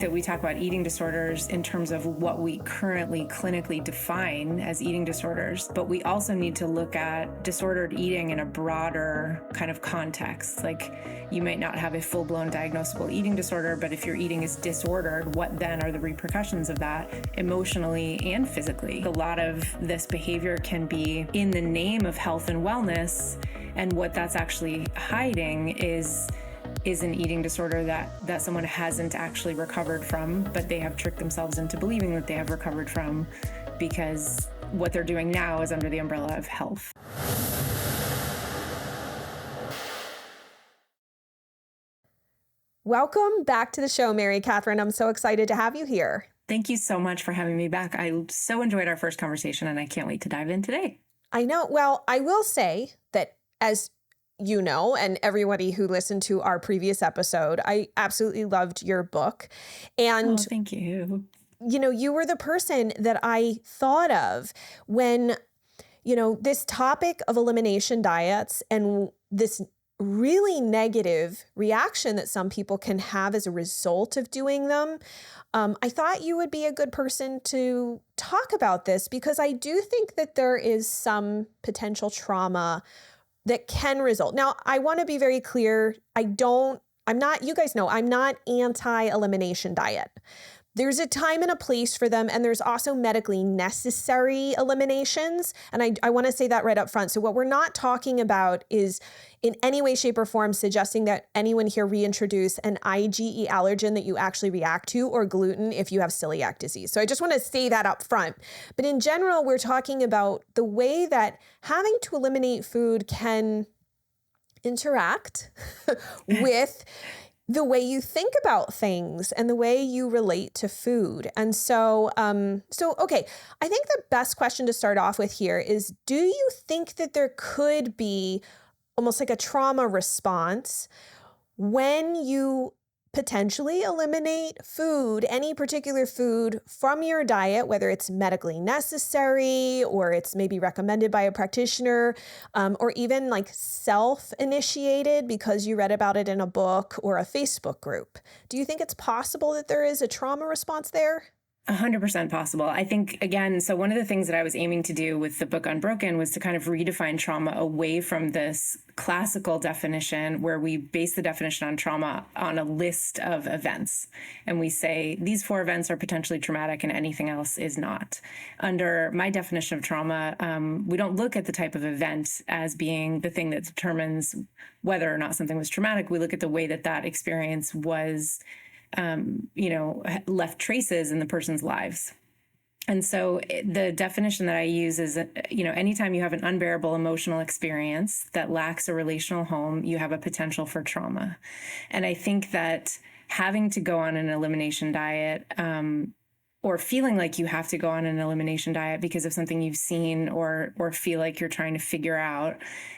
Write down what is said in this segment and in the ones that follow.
That we talk about eating disorders in terms of what we currently clinically define as eating disorders, but we also need to look at disordered eating in a broader kind of context. Like, you might not have a full-blown diagnosable eating disorder, but if your eating is disordered, what then are the repercussions of that emotionally and physically? A lot of this behavior can be in the name of health and wellness, and what that's actually hiding is an eating disorder that someone hasn't actually recovered from, but they have tricked themselves into believing that they have recovered from, because what they're doing now is under the umbrella of health. Welcome back to the show, MaryCatherine. I'm so excited to have you here. Thank you so much for having me back. I so enjoyed our first conversation, and I can't wait to dive in today. I know. Well, I will say that, as you know, and everybody who listened to our previous episode, I absolutely loved your book. And thank you. You know, you were the person that I thought of when, this topic of elimination diets and this really negative reaction that some people can have as a result of doing them. I thought you would be a good person to talk about this, because I do think that there is some potential trauma that can result. Now, I want to be very clear. You guys know, I'm not anti-elimination diet. There's a time and a place for them, and there's also medically necessary eliminations. And I want to say that right up front. So what we're not talking about is in any way, shape, or form suggesting that anyone here reintroduce an IgE allergen that you actually react to, or gluten if you have celiac disease. So I just want to say that up front. But in general, we're talking about the way that having to eliminate food can interact with the way you think about things and the way you relate to food. And so, okay, I think the best question to start off with here is, do you think that there could be almost like a trauma response when you potentially eliminate food, any particular food from your diet, whether it's medically necessary or it's maybe recommended by a practitioner, or even like self-initiated because you read about it in a book or a Facebook group? Do you think it's possible that there is a trauma response there? 100% possible. I think, again, so one of the things that I was aiming to do with the book Unbroken was to kind of redefine trauma away from this classical definition where we base the definition on trauma on a list of events. And we say these 4 events are potentially traumatic and anything else is not. Under my definition of trauma, we don't look at the type of event as being the thing that determines whether or not something was traumatic. We look at the way that experience was left traces in the person's lives. And so the definition that I use is, anytime you have an unbearable emotional experience that lacks a relational home, you have a potential for trauma. And I think that having to go on an elimination diet, or feeling like you have to go on an elimination diet because of something you've seen or feel like you're trying to figure out,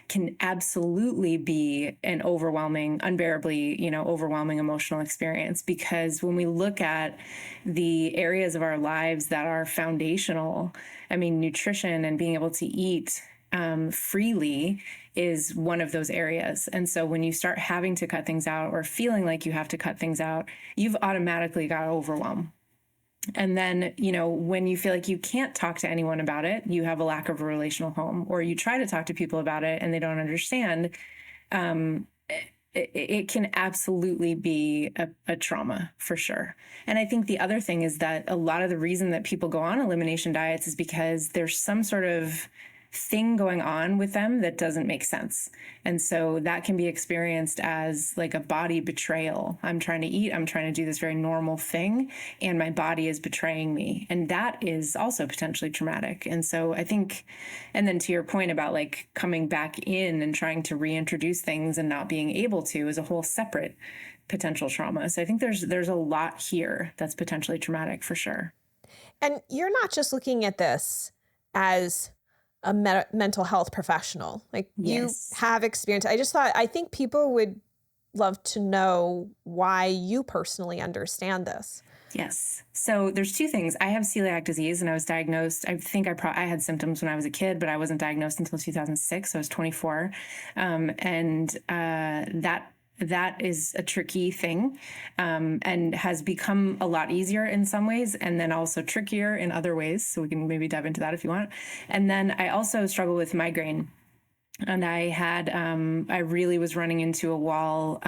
can absolutely be an unbearably, overwhelming emotional experience. Because when we look at the areas of our lives that are foundational, nutrition and being able to eat freely is one of those areas. And so when you start having to cut things out or feeling like you have to cut things out, you've automatically got overwhelm. And then, when you feel like you can't talk to anyone about it, you have a lack of a relational home, or you try to talk to people about it and they don't understand, it can absolutely be a trauma for sure. And I think the other thing is that a lot of the reason that people go on elimination diets is because there's some sort of thing going on with them that doesn't make sense. And so that can be experienced as like a body betrayal. I'm trying to eat, I'm trying to do this very normal thing, and my body is betraying me. And that is also potentially traumatic. And so I think, and then to your point about like coming back in and trying to reintroduce things and not being able to, is a whole separate potential trauma. So I think there's a lot here that's potentially traumatic for sure. And you're not just looking at this as a mental health professional. Like, yes, you have experience. I think people would love to know why you personally understand this. Yes. So there's 2 things. I have celiac disease, and I was diagnosed. I think I had symptoms when I was a kid, but I wasn't diagnosed until 2006. So I was 24. That that is a tricky thing, and has become a lot easier in some ways, and then also trickier in other ways. So we can maybe dive into that if you want. And then I also struggle with migraine. And I really was running into a wall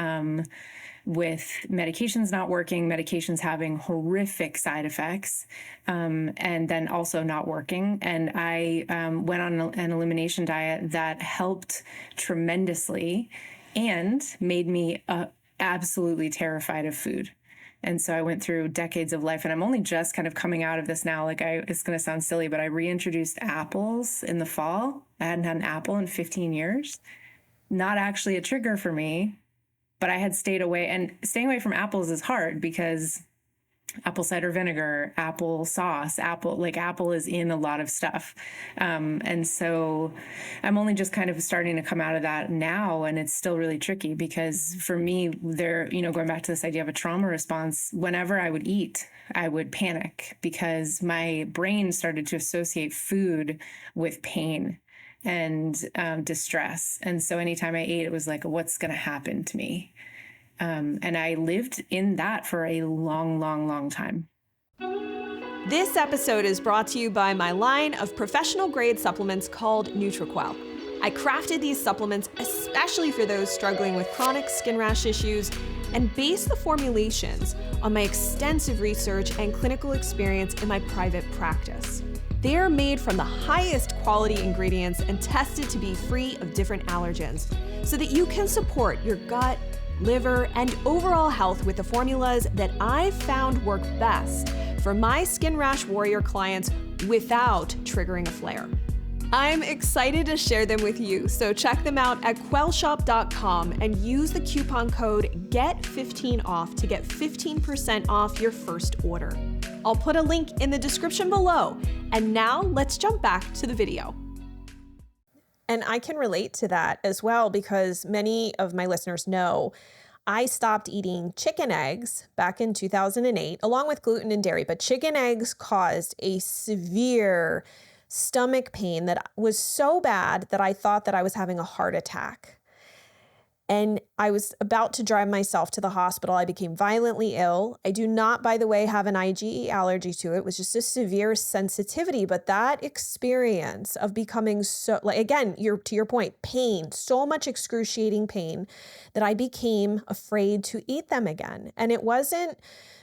with medications not working, medications having horrific side effects, and then also not working. And I went on an elimination diet that helped tremendously and made me absolutely terrified of food. And so I went through decades of life, and I'm only just kind of coming out of this now. It's going to sound silly, but I reintroduced apples in the fall. I hadn't had an apple in 15 years. Not actually a trigger for me, but I had stayed away. And staying away from apples is hard because apple cider vinegar, apple sauce, apple is in a lot of stuff. And so I'm only just kind of starting to come out of that now. And it's still really tricky because for me, going back to this idea of a trauma response, whenever I would eat, I would panic because my brain started to associate food with pain and distress. And so anytime I ate, it was like, what's going to happen to me? And I lived in that for a long, long, long time. This episode is brought to you by my line of professional grade supplements called NutriQuel. I crafted these supplements especially for those struggling with chronic skin rash issues and based the formulations on my extensive research and clinical experience in my private practice. They are made from the highest quality ingredients and tested to be free of different allergens so that you can support your gut, liver, and overall health with the formulas that I've found work best for my Skin Rash Warrior clients without triggering a flare. I'm excited to share them with you, so check them out at quellshop.com and use the coupon code GET15OFF to get 15% off your first order. I'll put a link in the description below. And now let's jump back to the video. And I can relate to that as well because many of my listeners know I stopped eating chicken eggs back in 2008, along with gluten and dairy, but chicken eggs caused a severe stomach pain that was so bad that I thought that I was having a heart attack. And I was about to drive myself to the hospital. I became violently ill. I do not, by the way, have an IgE allergy to it. It was just a severe sensitivity. But that experience of becoming so, again, to your point, pain, so much excruciating pain that I became afraid to eat them again. And it wasn't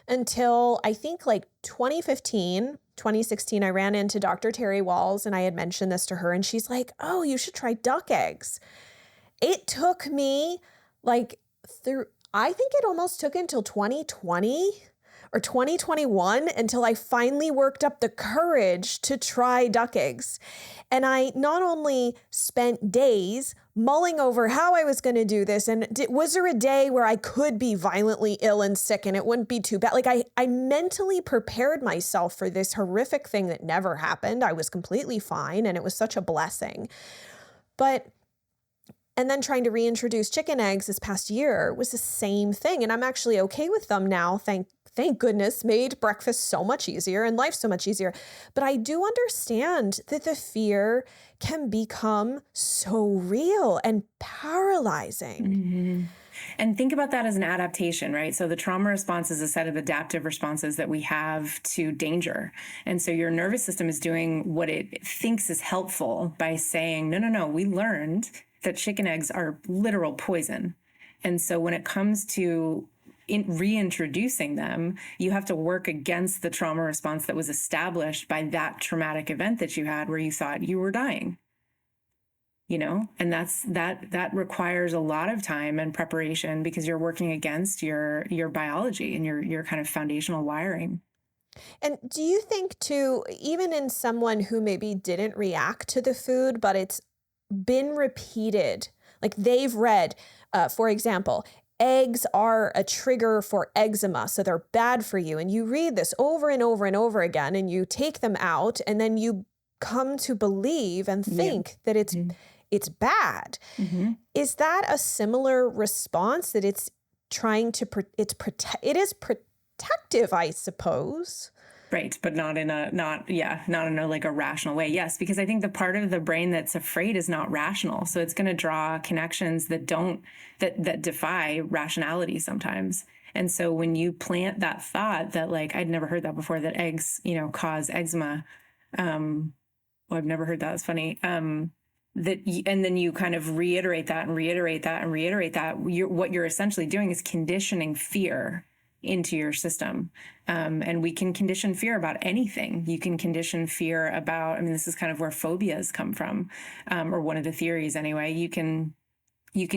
until I think 2015, 2016, I ran into Dr. Terry Walls and I had mentioned this to her and she's like, oh, you should try duck eggs. It took me I think it almost took until 2020 or 2021 until I finally worked up the courage to try duck eggs. And I not only spent days mulling over how I was going to do this, and was there a day where I could be violently ill and sick and it wouldn't be too bad? I mentally prepared myself for this horrific thing that never happened. I was completely fine and it was such a blessing. And then trying to reintroduce chicken eggs this past year was the same thing. And I'm actually okay with them now. Thank goodness, made breakfast so much easier and life so much easier. But I do understand that the fear can become so real and paralyzing. Mm-hmm. And think about that as an adaptation, right? So the trauma response is a set of adaptive responses that we have to danger. And so your nervous system is doing what it thinks is helpful by saying, no, we learned that chicken eggs are literal poison. And so when it comes to reintroducing them, you have to work against the trauma response that was established by that traumatic event that you had where you thought you were dying. And that requires a lot of time and preparation because you're working against your biology and your kind of foundational wiring. And do you think too, even in someone who maybe didn't react to the food, but it's been repeated, like they've read, for example, eggs are a trigger for eczema, so they're bad for you. And you read this over and over and over again, and you take them out, and then you come to believe and think that it's bad. Mm-hmm. Is that a similar response that it's trying to, it is protective, I suppose? Right. But not in a, not in a like a rational way. Yes. Because I think the part of the brain that's afraid is not rational. So it's going to draw connections that that defy rationality sometimes. And so when you plant that thought that, like, I'd never heard that before, that eggs, cause eczema. Well, I've never heard that. It's funny. And then you kind of reiterate that and reiterate that and reiterate that. What you're essentially doing is conditioning fear into your system. And we can condition fear about anything. You can condition fear about, this is kind of where phobias come from, or one of the theories anyway. You can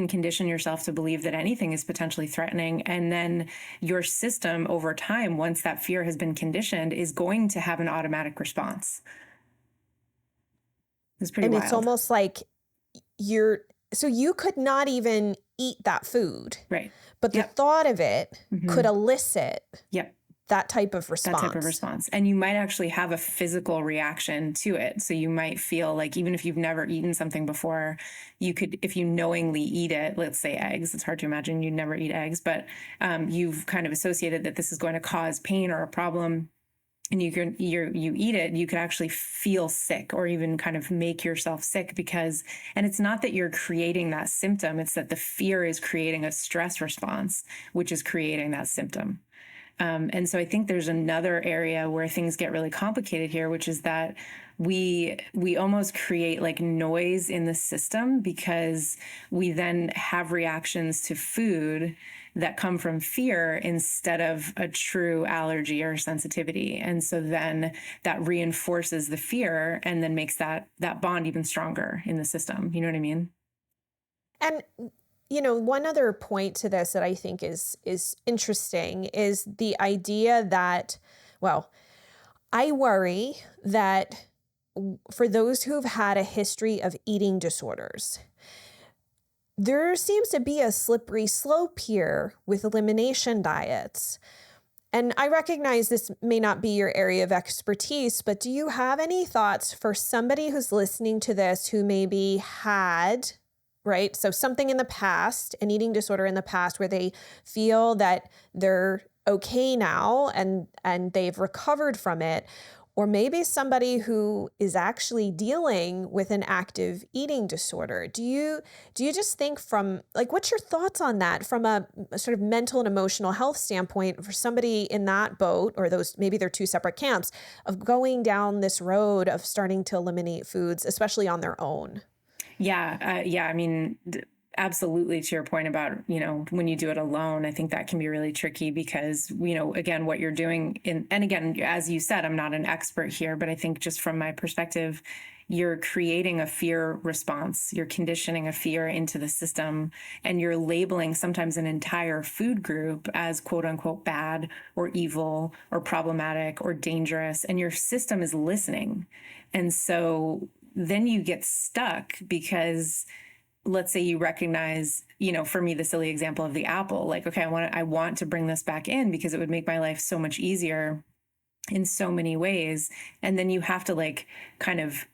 condition yourself to believe that anything is potentially threatening. And then your system over time, once that fear has been conditioned, is going to have an automatic response. It's pretty wild. It's almost like so you could not even eat that food. Right. But the thought of it could elicit Yep. that type of response. That type of response. And you might actually have a physical reaction to it. So you might feel like, even if you've never eaten something before, you could, if you knowingly eat it, let's say eggs, it's hard to imagine you'd never eat eggs, but you've kind of associated that this is going to cause pain or a problem, and you eat it, you could actually feel sick or even kind of make yourself sick and it's not that you're creating that symptom, it's that the fear is creating a stress response, which is creating that symptom. And so I think there's another area where things get really complicated here, which is that we almost create like noise in the system because we then have reactions to food that come from fear instead of a true allergy or sensitivity. And so then that reinforces the fear and then makes that bond even stronger in the system. You know what I mean? And one other point to this that I think is interesting is the idea that, well, I worry that for those who've had a history of eating disorders, there seems to be a slippery slope here with elimination diets. And I recognize this may not be your area of expertise, but do you have any thoughts for somebody who's listening to this who maybe had, right? So something in the past, an eating disorder in the past where they feel that they're okay now and they've recovered from it, or maybe somebody who is actually dealing with an active eating disorder. Do you just think from, like, what's your thoughts on that from a sort of mental and emotional health standpoint for somebody in that boat, or those, maybe they're two separate camps, of going down this road of starting to eliminate foods, especially on their own? Yeah. Absolutely. To your point about, when you do it alone, I think that can be really tricky because, again, what you're doing and again, as you said, I'm not an expert here, but I think just from my perspective, you're creating a fear response. You're conditioning a fear into the system, and you're labeling sometimes an entire food group as quote unquote bad or evil or problematic or dangerous. And your system is listening. And so then you get stuck because, let's say you recognize, for me, the silly example of the apple, like, okay, I want to bring this back in because it would make my life so much easier in so many ways. And then you have to kind of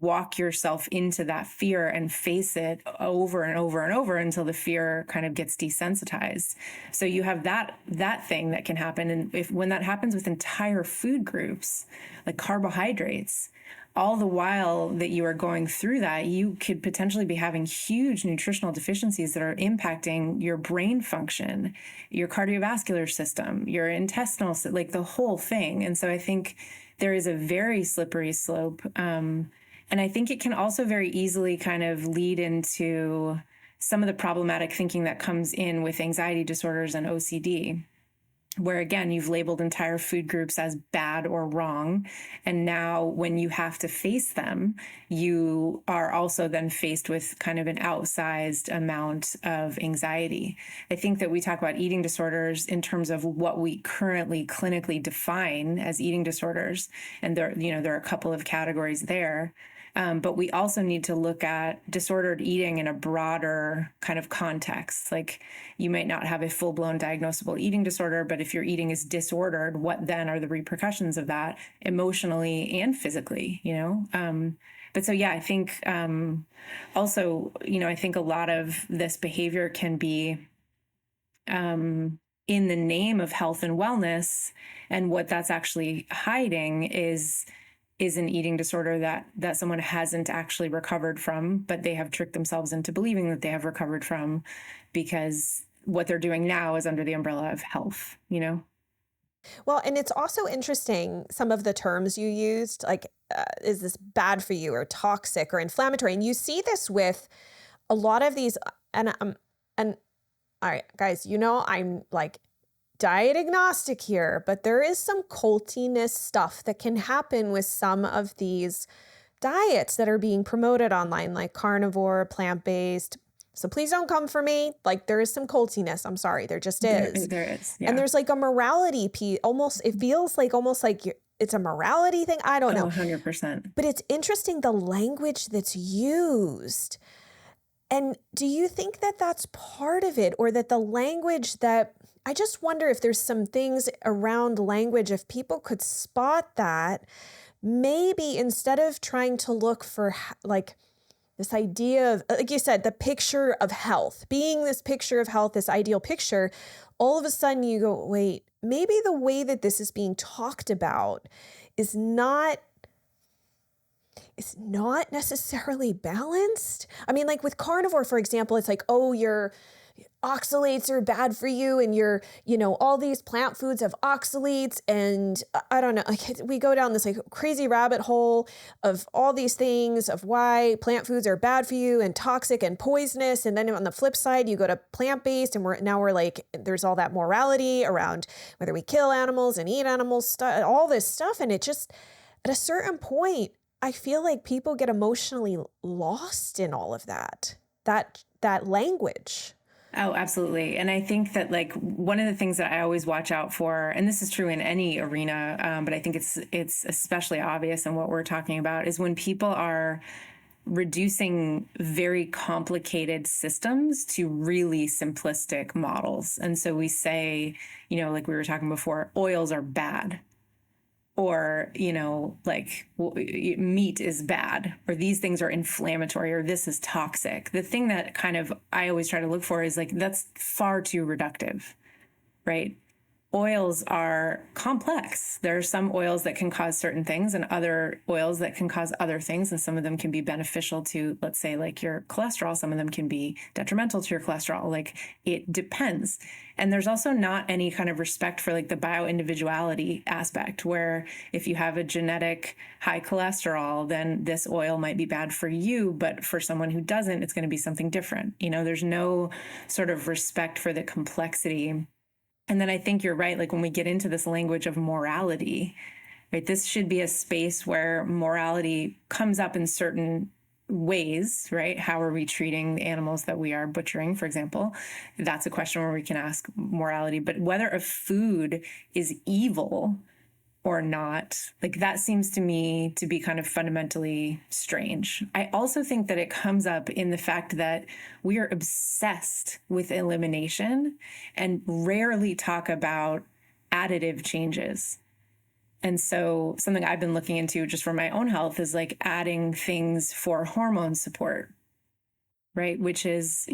walk yourself into that fear and face it over and over and over until the fear kind of gets desensitized. So you have that thing that can happen. And when that happens with entire food groups, like carbohydrates, all the while that you are going through that, you could potentially be having huge nutritional deficiencies that are impacting your brain function, your cardiovascular system, your intestinal, like the whole thing. And so I think there is a very slippery slope. And I think it can also very easily kind of lead into some of the problematic thinking that comes in with anxiety disorders and OCD, where again, you've labeled entire food groups as bad or wrong. And now when you have to face them, you are also then faced with kind of an outsized amount of anxiety. I think that we talk about eating disorders in terms of what we currently clinically define as eating disorders. And there are a couple of categories there. But we also need to look at disordered eating in a broader kind of context. Like, you might not have a full-blown diagnosable eating disorder, but if your eating is disordered, what then are the repercussions of that emotionally and physically, But so, yeah, I think also, I think a lot of this behavior can be in the name of health and wellness. And what that's actually hiding is an eating disorder that someone hasn't actually recovered from, but they have tricked themselves into believing that they have recovered from, because what they're doing now is under the umbrella of health, you know? Well, and it's also interesting, some of the terms you used, like, is this bad for you or toxic or inflammatory? And you see this with a lot of these, and all right, guys, I'm like diet agnostic here, but there is some cultiness stuff that can happen with some of these diets that are being promoted online, like carnivore, plant-based. So please don't come for me. Like, there is some cultiness. I'm sorry. There just is. There is. Yeah. And there's like a morality piece. Almost, it feels like almost like it's a morality thing. I don't know. 100%. But it's interesting the language that's used. And do you think that that's part of it, or that the language that, I just wonder if there's some things around language, if people could spot that, maybe instead of trying to look for like this idea of, like you said, the picture of health, being this picture of health, this ideal picture, all of a sudden you go, wait, maybe the way that this is being talked about is not necessarily balanced. I mean, like with carnivore, for example, it's like, oh, your oxalates are bad for you, and all these plant foods have oxalates, and I don't know, like we go down this like crazy rabbit hole of all these things of why plant foods are bad for you and toxic and poisonous. And then on the flip side, you go to plant-based, and we're like, there's all that morality around whether we kill animals and eat animals, stuff, all this stuff. And it just, at a certain point, I feel like people get emotionally lost in all of that language. Oh, absolutely. And I think that like one of the things that I always watch out for, and this is true in any arena, but I think it's especially obvious in what we're talking about, is when people are reducing very complicated systems to really simplistic models. And so we say, like we were talking before, oils are bad. Or, like meat is bad, or these things are inflammatory, or this is toxic. The thing that kind of I always try to look for is like, that's far too reductive, right? Oils are complex. There are some oils that can cause certain things and other oils that can cause other things. And some of them can be beneficial to, let's say, like your cholesterol. Some of them can be detrimental to your cholesterol. Like, it depends. And there's also not any kind of respect for like the bio-individuality aspect, where if you have a genetic high cholesterol, then this oil might be bad for you, but for someone who doesn't, it's going to be something different. There's no sort of respect for the complexity. And then I think you're right. Like when we get into this language of morality, right, this should be a space where morality comes up in certain ways, right? How are we treating the animals that we are butchering, for example? That's a question where we can ask morality. But whether a food is evil or not, like that seems to me to be kind of fundamentally strange. I also think that it comes up in the fact that we are obsessed with elimination and rarely talk about additive changes. And so something I've been looking into just for my own health is like adding things for hormone support, right? Which is,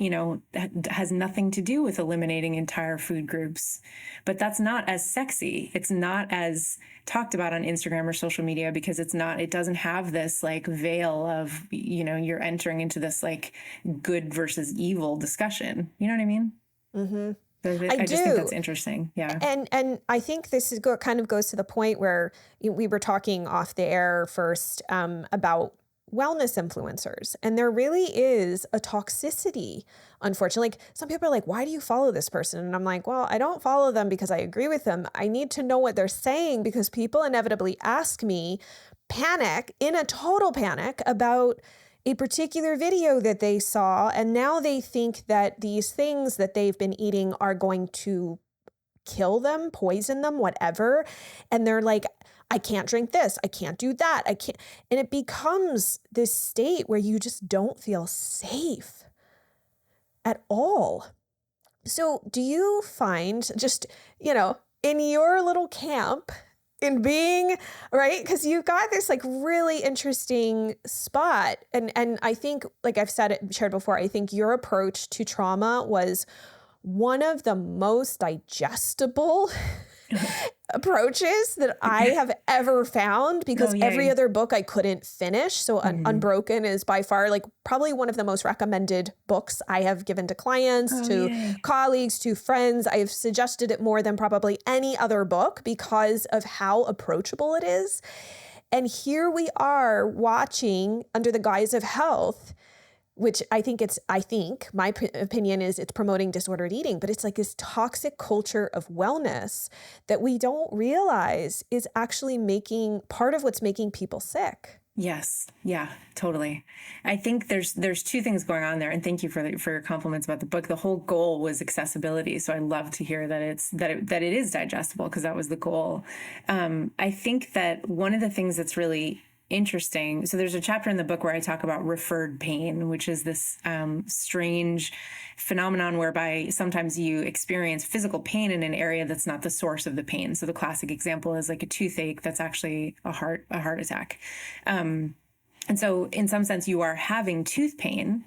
has nothing to do with eliminating entire food groups, but that's not as sexy. It's not as talked about on Instagram or social media because it doesn't have this like veil of, you're entering into this like good versus evil discussion. You know what I mean? Mm-hmm. I just think that's interesting. Yeah. And I think this kind of goes to the point where we were talking off the air first about wellness influencers. And there really is a toxicity, unfortunately. Like some people are like, why do you follow this person? And I'm like, well, I don't follow them because I agree with them. I need to know what they're saying because people inevitably ask me, in a total panic about a particular video that they saw. And now they think that these things that they've been eating are going to kill them, poison them, whatever. And they're like, I can't drink this. I can't do that. I can't. And it becomes this state where you just don't feel safe at all. So do you find just, in your little camp, in being, right? Because you've got this like really interesting spot. And I think, like I've shared before, I think your approach to trauma was one of the most digestible approaches that I have ever found, because every other book I couldn't finish. So Unbroken is by far like probably one of the most recommended books I have given to clients, to colleagues, to friends. I've suggested it more than probably any other book because of how approachable it is. And here we are watching under the guise of health, which I think my opinion is it's promoting disordered eating, but it's like this toxic culture of wellness that we don't realize is actually making part of what's making people sick. Yes. Yeah, totally. I think there's two things going on there. And thank you for your compliments about the book. The whole goal was accessibility. So I love to hear that it is digestible, because that was the goal. I think that one of the things that's really interesting. So there's a chapter in the book where I talk about referred pain, which is this strange phenomenon whereby sometimes you experience physical pain in an area that's not the source of the pain. So the classic example is like a toothache that's actually a heart attack. And so in some sense you are having tooth pain,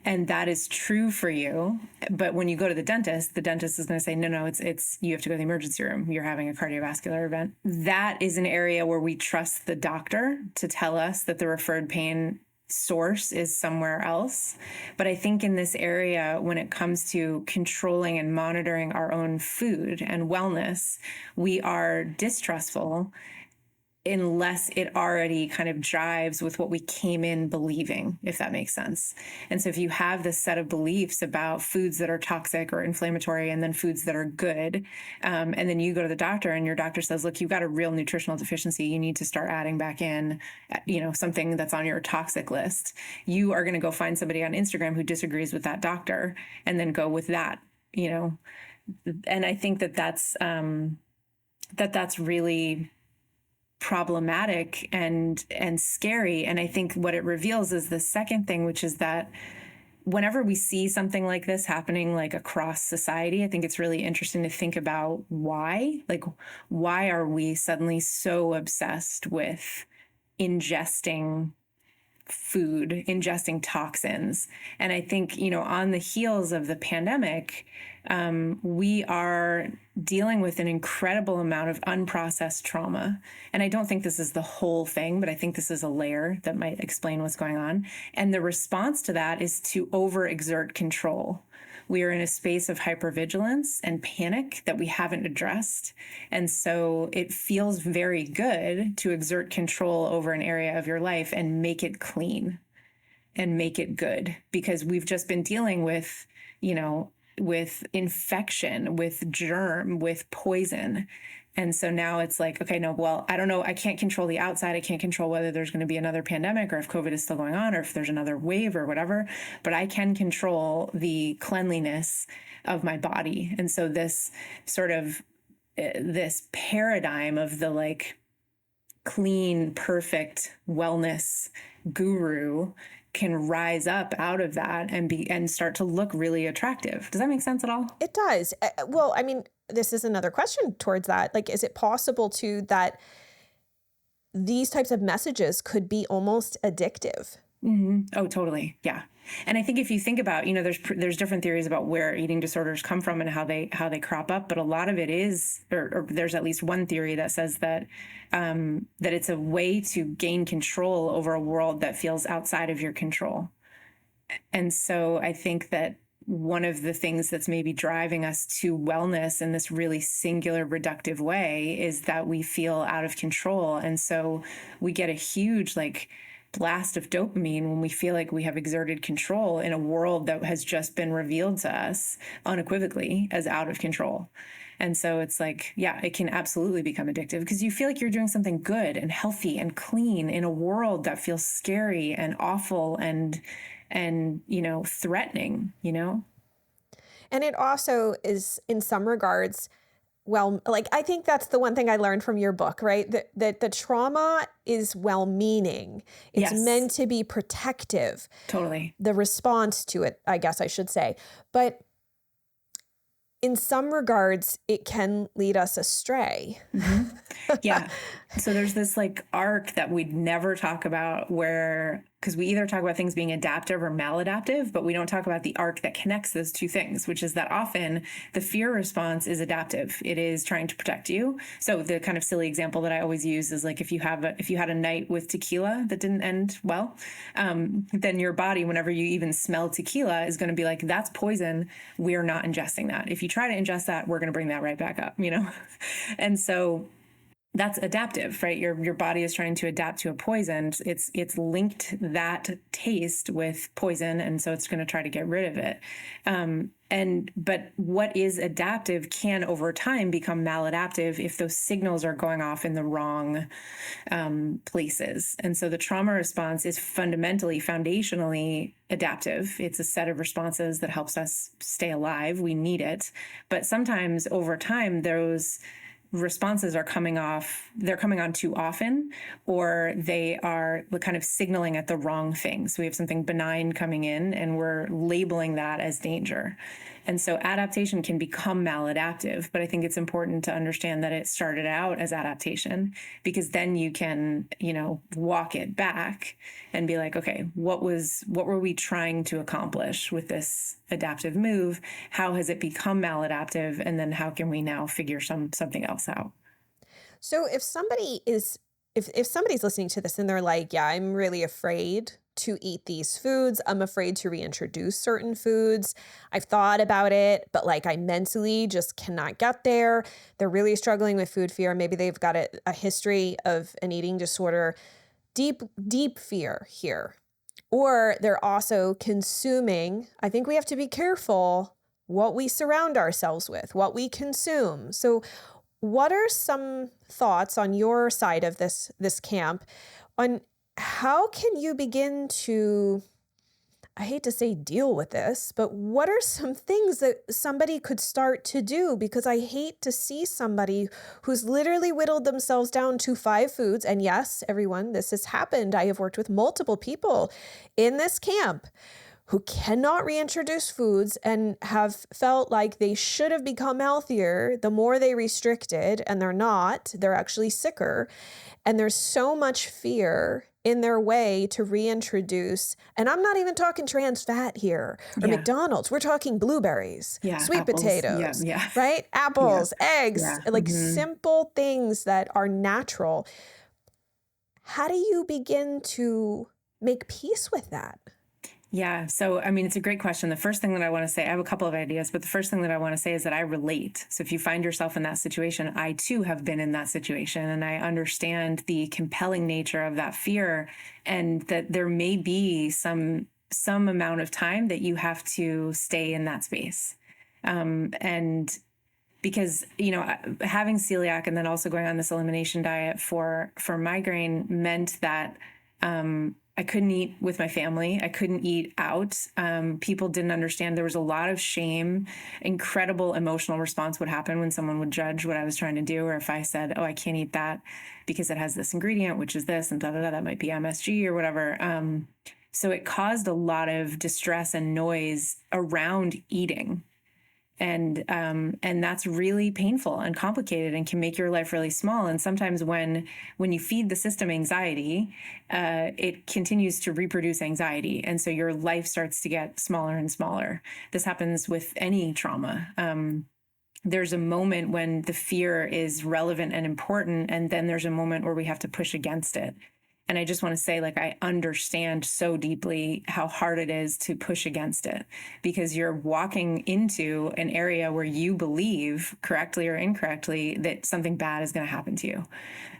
and that is true for you. But when you go to the dentist is going to say, no, it's you have to go to the emergency room. You're having a cardiovascular event. That is an area where we trust the doctor to tell us that the referred pain source is somewhere else. But I think in this area, when it comes to controlling and monitoring our own food and wellness, we are distrustful unless it already kind of jives with what we came in believing, if that makes sense. And so if you have this set of beliefs about foods that are toxic or inflammatory, and then foods that are good, and then you go to the doctor and your doctor says, look, you've got a real nutritional deficiency, you need to start adding back in, something that's on your toxic list, you are going to go find somebody on Instagram who disagrees with that doctor and then go with that, and I think that's really problematic and scary. And I think what it reveals is the second thing, which is that whenever we see something like this happening, like across society, I think it's really interesting to think about why are we suddenly so obsessed with ingesting food, ingesting toxins? And I think, on the heels of the pandemic, we are dealing with an incredible amount of unprocessed trauma. And I don't think this is the whole thing, but I think this is a layer that might explain what's going on. And the response to that is to overexert control. We are in a space of hypervigilance and panic that we haven't addressed. And so it feels very good to exert control over an area of your life and make it clean and make it good, because we've just been dealing with, with infection, with germ, with poison. And so now it's like, okay, no, well, I don't know. I can't control the outside. I can't control whether there's going to be another pandemic or if COVID is still going on or if there's another wave or whatever, but I can control the cleanliness of my body. And so this sort of, this paradigm of the like clean, perfect wellness guru can rise up out of that and start to look really attractive. Does that make sense at all? It does. Well, I mean, this is another question towards that. Like, is it possible that these types of messages could be almost addictive? Mm-hmm. Oh, totally. Yeah. And I think if you think about, there's different theories about where eating disorders come from and how they crop up, but a lot of it is, or there's at least one theory that says that it's a way to gain control over a world that feels outside of your control. And so I think that one of the things that's maybe driving us to wellness in this really singular reductive way is that we feel out of control. And so we get a huge blast of dopamine when we feel like we have exerted control in a world that has just been revealed to us unequivocally as out of control. And so it's like, yeah, it can absolutely become addictive because you feel like you're doing something good and healthy and clean in a world that feels scary and awful and threatening, And it also is, in some regards, well, I think that's the one thing I learned from your book, right? That the trauma is well-meaning. It's meant to be protective. Totally. The response to it, I guess I should say. But in some regards, it can lead us astray. Mm-hmm. Yeah. So there's this arc that we'd never talk about where because we either talk about things being adaptive or maladaptive, but we don't talk about the arc that connects those two things, which is that often the fear response is adaptive. It is trying to protect you. So the kind of silly example that I always use is like if you had a night with tequila that didn't end well, then your body, whenever you even smell tequila, is going to be like, that's poison. We're not ingesting that. If you try to ingest that, we're going to bring that right back up, And so that's adaptive, right? Your body is trying to adapt to a poison. It's linked that taste with poison, and so it's going to try to get rid of it. But what is adaptive can over time become maladaptive if those signals are going off in the wrong places. And so the trauma response is foundationally adaptive. It's a set of responses that helps us stay alive. We need it, but sometimes over time those responses are they're coming on too often, or they are kind of signaling at the wrong thing. So we have something benign coming in and we're labeling that as danger. And so adaptation can become maladaptive, but I think it's important to understand that it started out as adaptation, because then you can, walk it back and be like, okay, what were we trying to accomplish with this adaptive move? How has it become maladaptive? And then how can we now figure something else out? So if somebody's listening to this and they're like, yeah, I'm really afraid to eat these foods. I'm afraid to reintroduce certain foods. I've thought about it, but I mentally just cannot get there. They're really struggling with food fear. Maybe they've got a history of an eating disorder, deep, deep fear here. Or they're also consuming. I think we have to be careful what we surround ourselves with, what we consume. So what are some thoughts on your side of this camp on how can you begin to, I hate to say deal with this, but what are some things that somebody could start to do? Because I hate to see somebody who's literally whittled themselves down to 5 foods. And yes, everyone, this has happened. I have worked with multiple people in this camp who cannot reintroduce foods and have felt like they should have become healthier the more they restricted, and they're not. They're actually sicker. And there's so much fear in their way to reintroduce, and I'm not even talking trans fat here or McDonald's. We're talking blueberries, sweet apples, potatoes, yeah. right? Apples, eggs, Mm-hmm. simple things that are natural. How do you begin to make peace with that? Yeah. So, it's a great question. The first thing that I want to say, I have a couple of ideas, but the first thing that I want to say is that I relate. So if you find yourself in that situation, I too have been in that situation, and I understand the compelling nature of that fear, and that there may be some amount of time that you have to stay in that space. And because, having celiac and then also going on this elimination diet for migraine meant that, I couldn't eat with my family. I couldn't eat out. People didn't understand. There was a lot of shame. Incredible emotional response would happen when someone would judge what I was trying to do, or if I said, "Oh, I can't eat that because it has this ingredient, which is this, and that might be MSG or whatever." So it caused a lot of distress and noise around eating. And that's really painful and complicated and can make your life really small. And sometimes when you feed the system anxiety, it continues to reproduce anxiety. And so your life starts to get smaller and smaller. This happens with any trauma. There's a moment when the fear is relevant and important, and then there's a moment where we have to push against it. And I just want to say, I understand so deeply how hard it is to push against it, because you're walking into an area where you believe, correctly or incorrectly, that something bad is going to happen to you.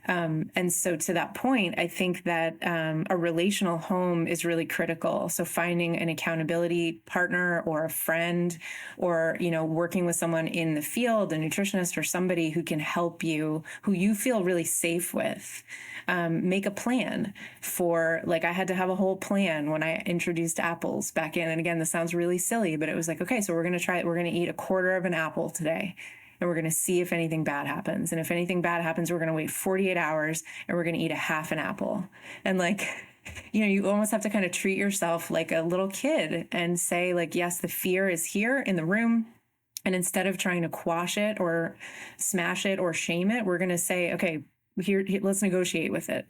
And so to that point, I think that a relational home is really critical. So finding an accountability partner or a friend, or, working with someone in the field, a nutritionist or somebody who can help you, who you feel really safe with. Make a plan for, I had to have a whole plan when I introduced apples back in. And again, this sounds really silly, but it was like, okay, so we're going to try it. We're going to eat a quarter of an apple today, and we're going to see if anything bad happens. And if anything bad happens, we're going to wait 48 hours and we're going to eat a half an apple. And you almost have to kind of treat yourself like a little kid and say, yes, the fear is here in the room. And instead of trying to quash it or smash it or shame it, we're going to say, okay, let's negotiate with it.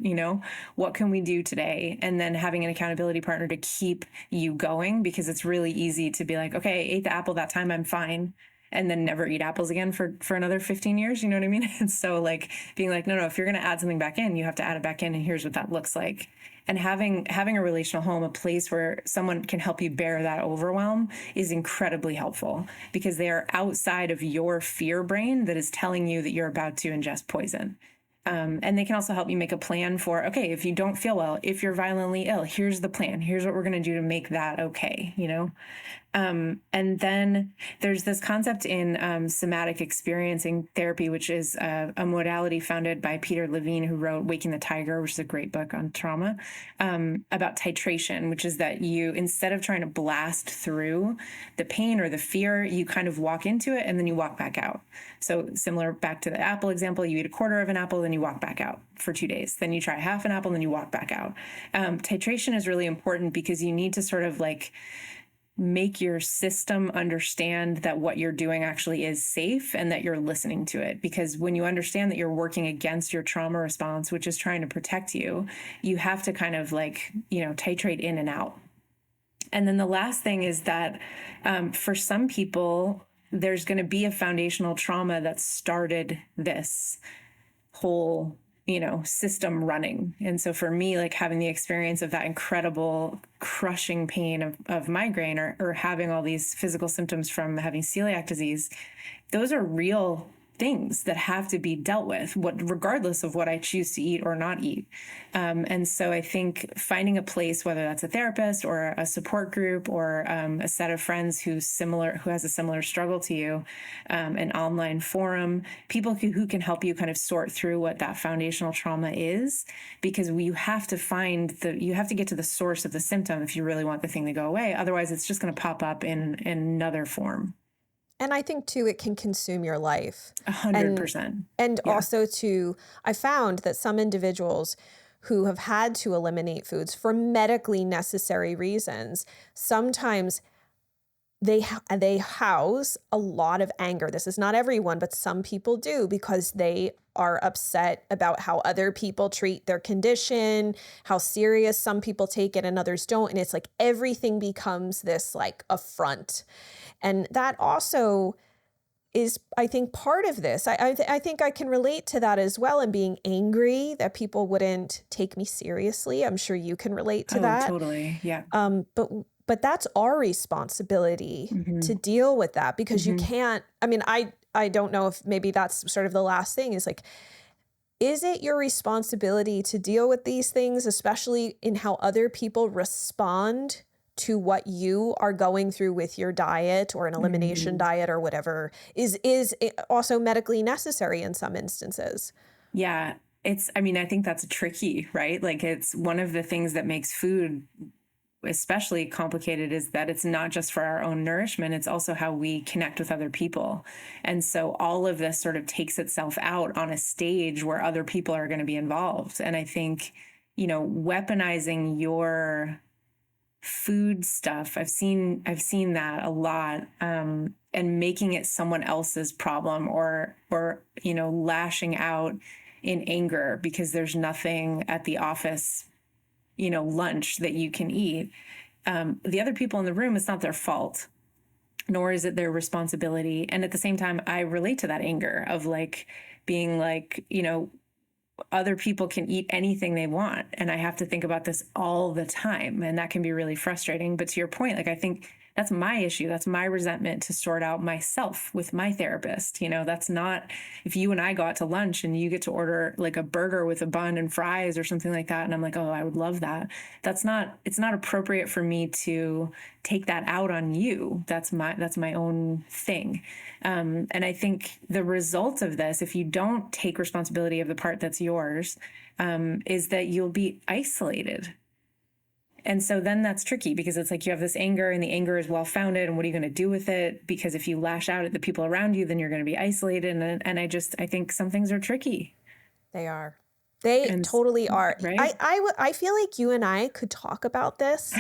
What can we do today? And then having an accountability partner to keep you going, because it's really easy to be like, okay, I ate the apple that time, I'm fine. And then never eat apples again for another 15 years. You know what I mean? And so like being like, no, if you're going to add something back in, you have to add it back in. And here's what that looks like. And having a relational home, a place where someone can help you bear that overwhelm, is incredibly helpful, because they are outside of your fear brain that is telling you that you're about to ingest poison. And they can also help you make a plan for, okay, if you don't feel well, if you're violently ill, here's the plan. Here's what we're going to do to make that okay, And then there's this concept in somatic experiencing therapy, which is a modality founded by Peter Levine, who wrote Waking the Tiger, which is a great book on trauma, about titration, which is that you, instead of trying to blast through the pain or the fear, you kind of walk into it and then you walk back out. So similar back to the apple example, you eat a quarter of an apple, then you walk back out for 2 days. Then you try half an apple, and then you walk back out. Titration is really important because you need to sort of like make your system understand that what you're doing actually is safe and that you're listening to it. Because when you understand that you're working against your trauma response, which is trying to protect you, you have to kind of like, titrate in and out. And then the last thing is that for some people, there's going to be a foundational trauma that started this whole system running. And so for me, like having the experience of that incredible crushing pain of migraine, or having all these physical symptoms from having celiac disease, those are real things that have to be dealt with, regardless of what I choose to eat or not eat. And so I think finding a place, whether that's a therapist or a support group or a set of friends who has a similar struggle to you, an online forum, people who can help you kind of sort through what that foundational trauma is, because you have to get to the source of the symptom if you really want the thing to go away. Otherwise, it's just going to pop up in another form. And I think too, it can consume your life. 100%. And also I found that some individuals who have had to eliminate foods for medically necessary reasons, sometimes they house a lot of anger. This is not everyone, but some people do, because they are upset about how other people treat their condition, how serious some people take it and others don't. And it's like everything becomes this like affront. And that also is, I think, part of this. I think I can relate to that as well, and being angry that people wouldn't take me seriously. I'm sure you can relate to that. Totally. Yeah. But that's our responsibility to deal with that, because you can't, I don't know if maybe that's sort of the last thing is like, is it your responsibility to deal with these things, especially in how other people respond to what you are going through with your diet or an elimination diet or whatever is also medically necessary in some instances? Yeah. I think that's tricky, right? Like it's one of the things that makes food especially complicated is that it's not just for our own nourishment, it's also how we connect with other people. And so all of this sort of takes itself out on a stage where other people are going to be involved. And I think, weaponizing your food stuff, I've seen that a lot, and making it someone else's problem, or lashing out in anger because there's nothing at the office lunch that you can eat. The other people in the room, it's not their fault, nor is it their responsibility. And at the same time, I relate to that anger of like being like, other people can eat anything they want. And I have to think about this all the time. And that can be really frustrating. But to your point, like, I think that's my issue. That's my resentment to sort out myself with my therapist. That's not, if you and I go out to lunch and you get to order like a burger with a bun and fries or something like that, and I'm like, oh, I would love that. It's not appropriate for me to take that out on you. That's my own thing. And I think the result of this, if you don't take responsibility of the part that's yours, is that you'll be isolated. And so then that's tricky, because it's like you have this anger, and the anger is well-founded, and what are you going to do with it? Because if you lash out at the people around you, then you're going to be isolated. And I think some things are tricky. They are. They And totally are. right? I feel like you and I could talk about this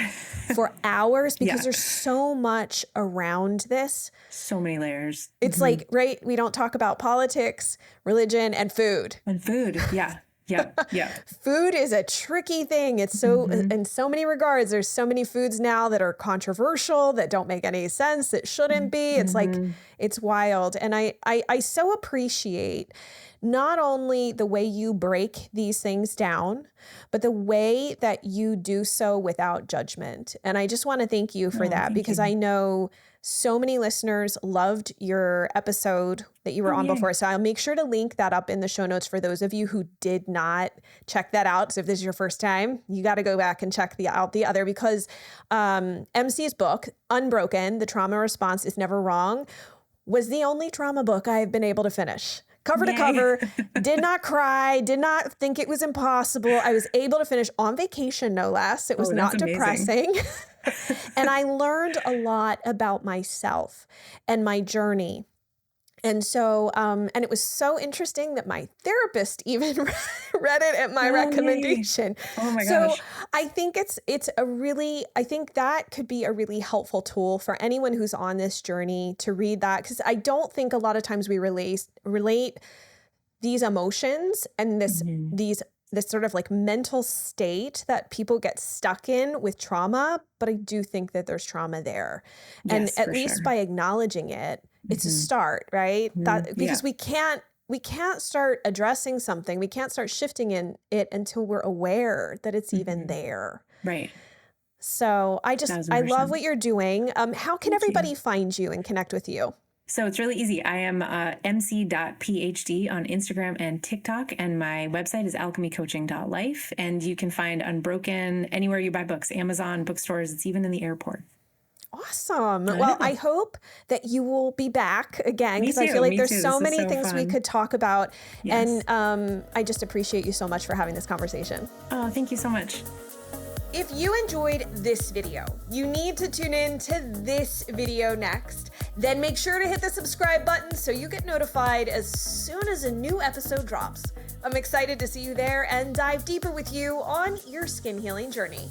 for hours because Yeah. there's so much around this. So many layers. It's like, right, we don't talk about politics, religion, and food. And food. Yeah. Yeah. Yeah. Food is a tricky thing. It's so, in so many regards, there's so many foods now that are controversial, that don't make any sense, that shouldn't be. It's like, it's wild. And I so appreciate not only the way you break these things down, but the way that you do so without judgment. And I just want to thank you for that, because I know so many listeners loved your episode that you were on before. So I'll make sure to link that up in the show notes for those of you who did not check that out. So if this is your first time, you got to go back and check out the other, because MC's book, Unbroken, The Trauma Response is Never Wrong, was the only trauma book I have been able to finish. Cover to cover, did not cry, did not think it was impossible. I was able to finish on vacation, no less. It was not depressing. And I learned a lot about myself and my journey. And so, and it was so interesting that my therapist even read it at my recommendation. Oh my so gosh. I think I think that could be a really helpful tool for anyone who's on this journey to read that. Because I don't think a lot of times we relate these emotions and this sort of like mental state that people get stuck in with trauma. But I do think that there's trauma there. And at least by acknowledging it, it's a start, right? Because we can't start addressing something. We can't start shifting in it until we're aware that it's even there. Right. So I love what you're doing. How can everybody find you and connect with you? So it's really easy. I am mc.phd on Instagram and TikTok, and my website is alchemycoaching.life. And you can find Unbroken anywhere you buy books, Amazon, bookstores. It's even in the airport. Awesome. Well, I hope that you will be back again, because I feel like there's so many things we could talk about. Yes. And I just appreciate you so much for having this conversation. Oh, thank you so much. If you enjoyed this video, you need to tune in to this video next. Then make sure to hit the subscribe button so you get notified as soon as a new episode drops. I'm excited to see you there and dive deeper with you on your skin healing journey.